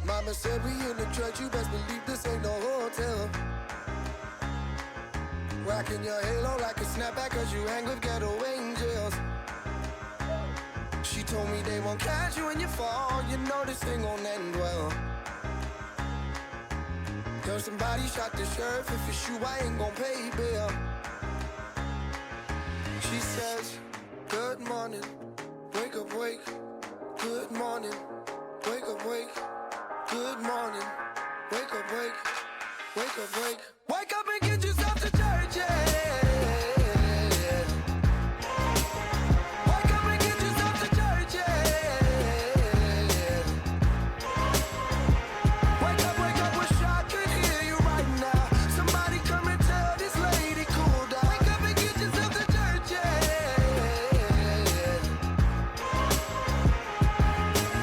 Mama said we in the church, you best believe this ain't no hotel. Rocking your halo like a snapback cause you hang with ghetto angels. She told me they won't catch you when you fall, you know this ain't gon' end well. Yo, somebody shot the sheriff, if it's you I ain't gon' pay bail. She says, good morning, wake up, wake. Good morning, wake up, wake. Good morning, wake up, wake. Wake up, wake. Wake up and get yourself to church, yeah. Wake up and get yourself to church, yeah. Wake up, wish I could hear you right now. Somebody come and tell this lady cool down. Wake up and get yourself to church, yeah.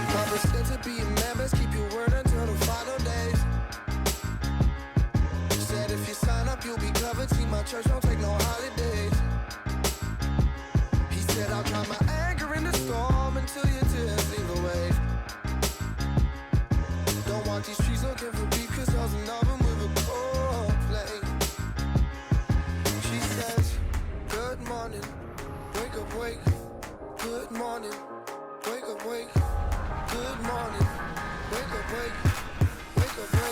Papa said to be a man, best keep your word until the final days. Said if you sign up, you'll be covered. See, my church don't take no holidays. He said I'll calm my anger in the storm until your tears leave a wave. Don't want these streets looking for beef, cause there's another one with a cold flame. She says, good morning, wake up, wake. Good morning, wake up, wake. Good morning, wake up, wake. Wake up, wake.